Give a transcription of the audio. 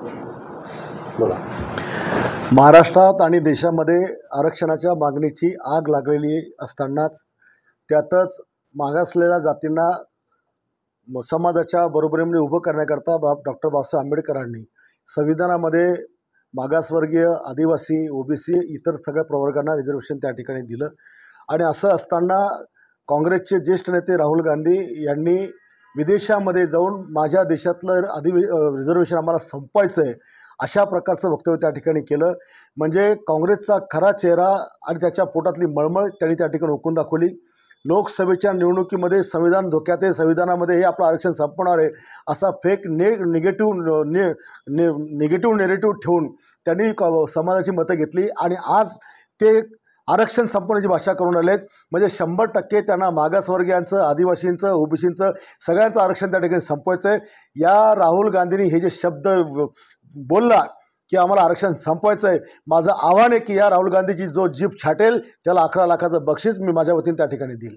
बोला. महाराष्ट्रात आणि देशामध्ये आरक्षणाच्या मागणीची आग लागलेली असतानाच त्यातच मागासलेल्या जातींना समाजाच्या बरोबरीमध्ये उभं करण्याकरता डॉक्टर बाबासाहेब आंबेडकरांनी संविधानामध्ये मागासवर्गीय, आदिवासी, ओबीसी इतर सगळ्या प्रवर्गांना रिझर्वेशन त्या ठिकाणी दिलं. आणि असं असताना काँग्रेसचे ज्येष्ठ नेते राहुल गांधी यांनी विदेशामध्ये जाऊन माझ्या देशातलं रिझर्वेशन आम्हाला संपवायचं आहे अशा प्रकारचं वक्तव्य त्या ठिकाणी केलं. म्हणजे काँग्रेसचा खरा चेहरा आणि त्याच्या पोटातली मळमळ त्यांनी त्या ठिकाणी ओकून दाखवली. लोकसभेच्या निवडणुकीमध्ये संविधान धोक्यात आहे, संविधानामध्ये हे आपलं आरक्षण संपवणार आहे असा फेक निगेटिव्ह नेरेटिव्ह ठेवून त्यांनी समाजाची मतं घेतली आणि आज ते आरक्षण संपवण्याची भाषा करून आलेत. म्हणजे 100% त्यांना मागासवर्गीयांचं, आदिवासींचं, ओबीसींचं सगळ्यांचं आरक्षण त्या ठिकाणी संपवायचं आहे. या राहुल गांधींनी हे जे शब्द बोलला की आम्हाला आरक्षण संपवायचं आहे, माझं आव्हान आहे की या राहुल गांधीची जो जीभ छाटेल त्याला 11 लाखाचं बक्षीस मी माझ्या वतीने त्या ठिकाणी देईल.